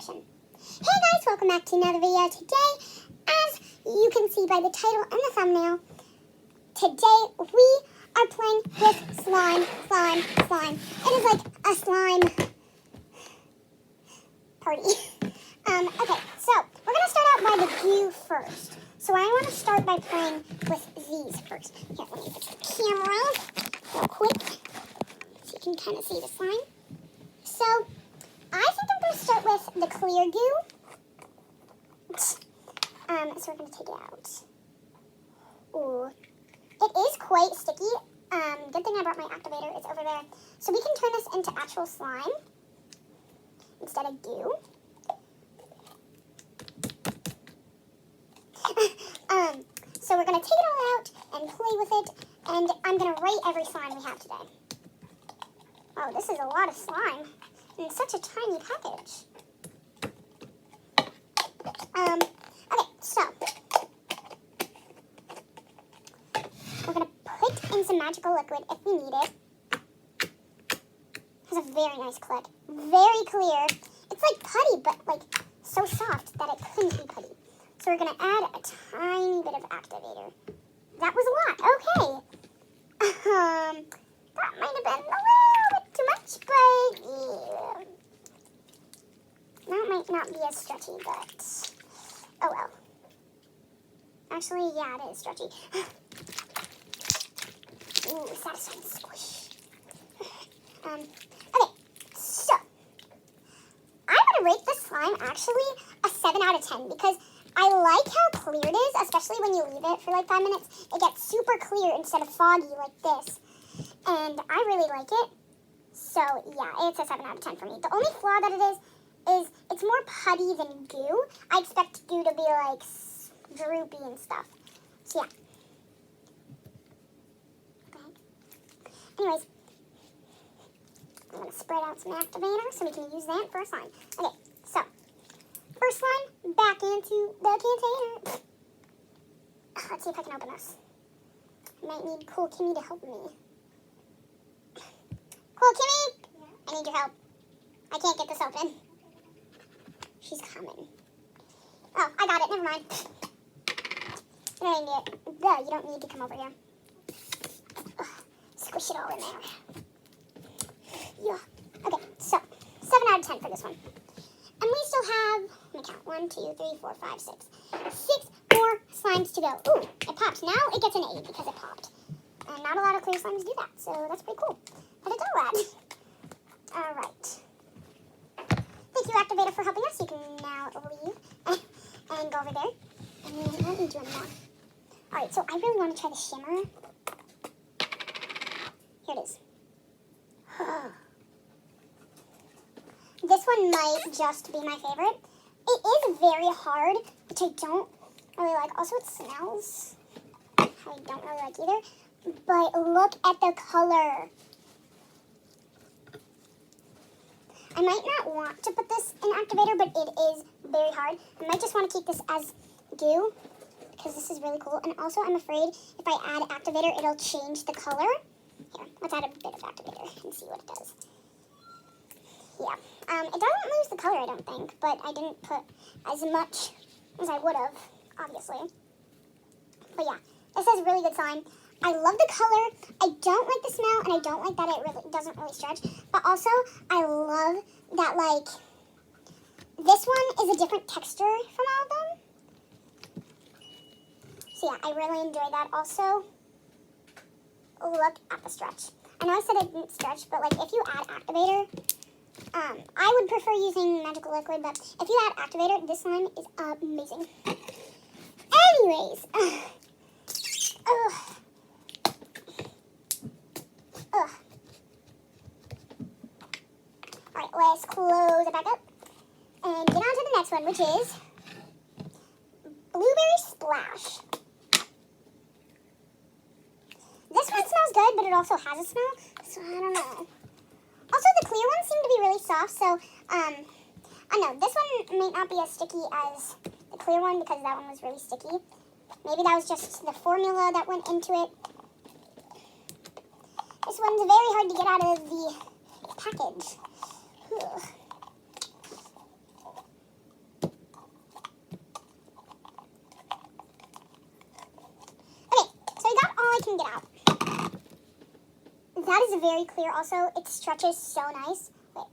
action. Hey guys, welcome back to another video. Today, as you can see by the title and the thumbnail, today we are playing with slime. It is like a slime party. Okay, so we're going to start out by the goo first. So I want to start by playing with these first. Here, let me fix the camera real quick so you can kind of see the slime. So I think I'm going to start with the clear goo. So we're going to take it out. Ooh. It is quite sticky. Good thing I brought my activator. It's over there. So we can turn this into actual slime instead of goo. So we're going to take it all out and play with it. And I'm going to rate every slime we have today. Oh, this is a lot of slime in such a tiny package. Okay, so we're going to put in some magical liquid if we need it. It has a very nice click. Very clear. It's like putty, but like so soft that it couldn't be putty. So we're going to add a tiny bit of activator. That was a lot. Okay. That might have been a little bit too much, but yeah. That might not be as stretchy, but oh well. Actually, yeah, it is stretchy. Ooh, satisfying squish. Okay, so I'm going to rate this slime actually a 7 out of 10 because I like how clear it is, especially when you leave it for like 5 minutes. It gets super clear instead of foggy like this. And I really like it. So, yeah, it's a 7 out of 10 for me. The only flaw that it is it's more putty than goo. I expect goo to be like droopy and stuff. So, yeah. Okay. Anyways, I'm going to spread out some activator so we can use that for a slime. Okay, so first slime, back into the container. Let's see if I can open this. I might need Cool Kimmy to help me. Cool Kimmy? Yeah? I need your help. I can't get this open. She's coming. Oh, I got it. Never mind. You don't need to come over here. Ugh, squish it all in there. Yeah. Okay, so 7 out of 10 for this one. And we still have, let me count, 1, 2, 3, 4, 5, 6. 6 more slimes to go. Ooh, it popped. Now it gets an 8 because it popped. And not a lot of clear slimes do that, so that's pretty cool. But it's all right. All right. Thank you, Activator, for helping us. You can now leave and go over there. And then let me do one more. All right, so I really want to try the shimmer. Here it is. This one might just be my favorite. It is very hard, which I don't really like. Also, it smells. I don't really like either. But look at the color. I might not want to put this in activator, but it is very hard. I might just want to keep this as goo because this is really cool. And also, I'm afraid if I add activator, it'll change the color. Here, let's add a bit of activator and see what it does. Yeah, it doesn't lose the color, I don't think, but I didn't put as much as I would have, obviously. But yeah, this is a really good slime. I love the color. I don't like the smell, and I don't like that it doesn't really stretch. But also, I love that, like, this one is a different texture from all of them. So yeah, I really enjoy that. Also, look at the stretch. I know I said it didn't stretch, but, like, if you add activator, I would prefer using magical liquid, but if you add activator, this slime is amazing. Anyways, Alright, let's close it back up and get on to the next one, which is Blueberry Splash. This one smells good, but it also has a smell, so I don't know. Also, the clear ones seem to be really soft, so, I don't know, this one might not be as sticky as the clear one because that one was really sticky. Maybe that was just the formula that went into it. This one's very hard to get out of the package. Ugh. is very clear also. It stretches so nice. Wait.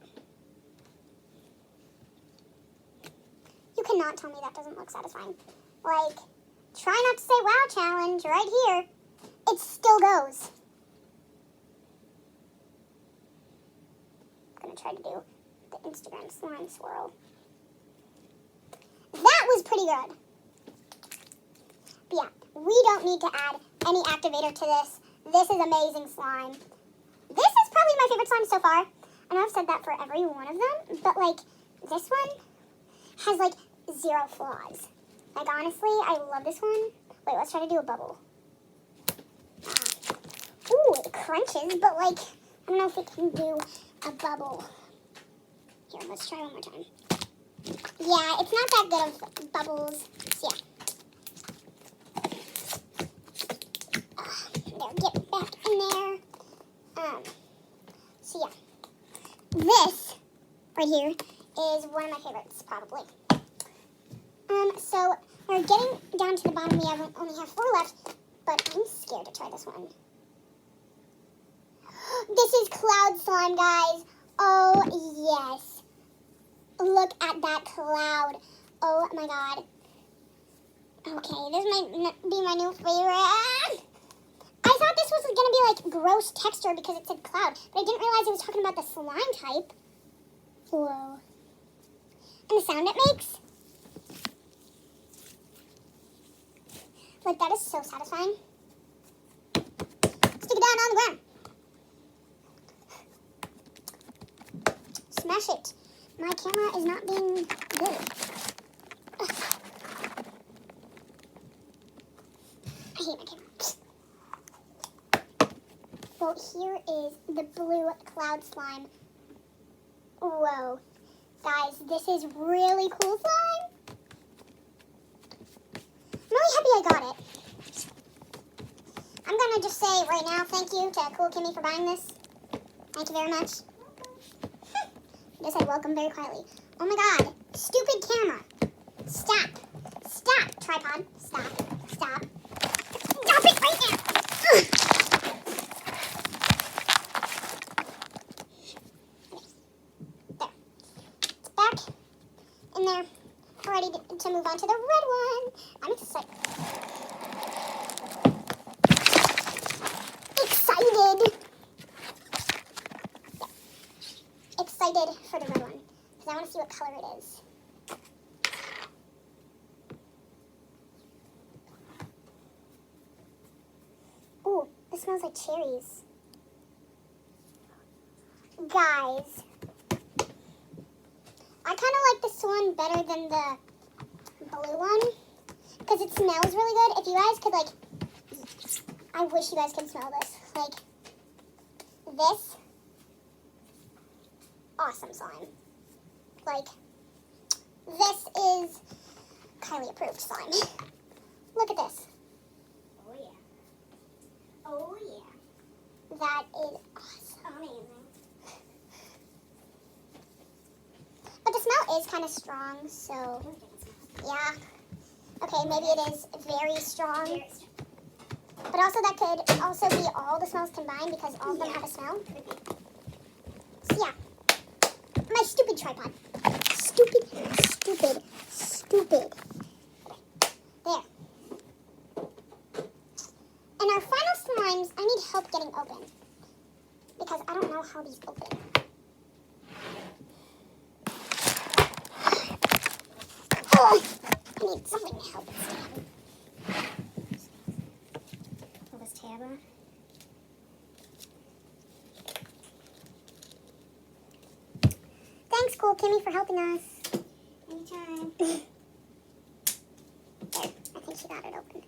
You cannot tell me that doesn't look satisfying. Like, try not to say wow challenge right here. It still goes. I'm going to try to do the Instagram slime swirl. That was pretty good. But yeah, we don't need to add any activator to this. This is amazing slime. This is probably my favorite slime so far. I know I've said that for every one of them, but like this one has like 0 flaws. Like honestly, I love this one. Wait, let's try to do a bubble. Ooh, it crunches, but like, I don't know if it can do a bubble. Here, let's try one more time. Yeah, it's not that good of bubbles. So yeah. There, get back in there. So yeah. This right here is one of my favorites, probably. So we're getting down to the bottom. We only have 4 left, but I'm scared to try this one. This is cloud slime, guys. Oh, yes. Look at that cloud. Oh, my God. Okay, this might be my new favorite. I thought this was going to be, like, gross texture because it said cloud, but I didn't realize it was talking about the slime type. Whoa. And the sound it makes. Like, that is so satisfying. Stick it down on the ground. Smash it. My camera is not being good. Ugh. I hate my camera. So here is the blue cloud slime. Whoa. Guys, this is really cool slime. I'm really happy I got it. I'm going to just say right now thank you to Cool Kimmy for buying this. Thank you very much. Just said welcome very quietly. Oh my God. Stupid camera. Stop. Stop, tripod. Stop. Stop. Stop it right now. Ugh. In there, ready to move on to the red one. I'm excited. Excited for the red one because I want to see what color it is. Ooh, this smells like cherries. Guys, I kind of like this one better than the blue one because it smells really good. If you guys could, like, I wish you guys could smell this. Like, this, awesome slime. Like, this is Kylie approved slime. Look at this. Oh, yeah. Oh, yeah. That is awesome. Amazing. But the smell is kind of strong, so yeah. Okay, maybe it is very strong. But also that could also be all the smells combined because all of them have a smell. So yeah. My stupid tripod. Stupid. There. And our final slimes, I need help getting open. Because I don't know how these open. Oh, I need something to help us. Pull this tab on. Thanks, Cool Kimmy, for helping us. Anytime. There, I think she got it open.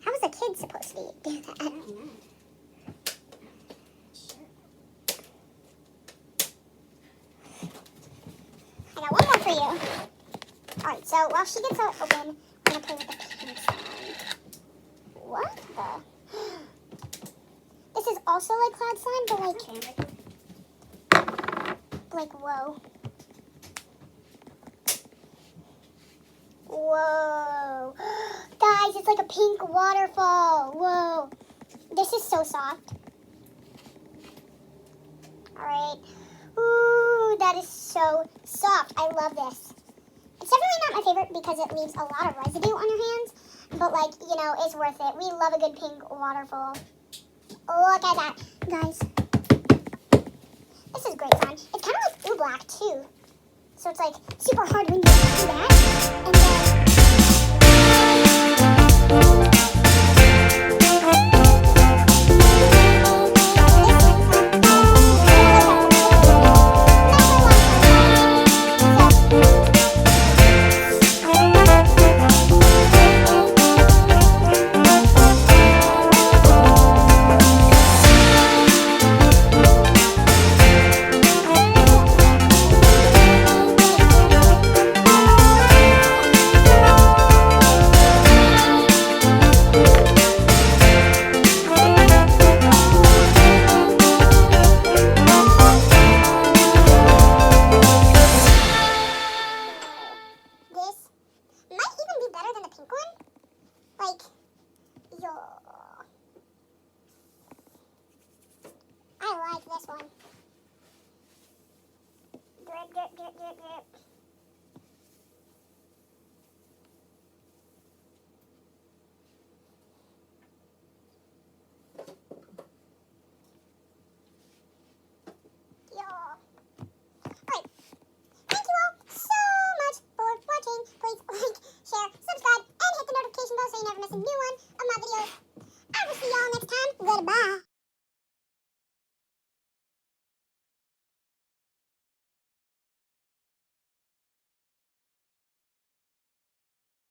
How is a kid supposed to do that? I don't know. Sure. I got one more for you. Alright, so while she gets that open, I'm going to play with the pink slime. What the? This is also like cloud slime, but like, whoa. Whoa. Guys, it's like a pink waterfall. Whoa. This is so soft. Alright. Ooh, that is so soft. I love this. It's definitely not my favorite because it leaves a lot of residue on your hands. But, like, you know, it's worth it. We love a good pink waterfall. Look at that. Guys, this is great fun. It's kind of like blue black, too. So it's, like, super hard when you do that. And then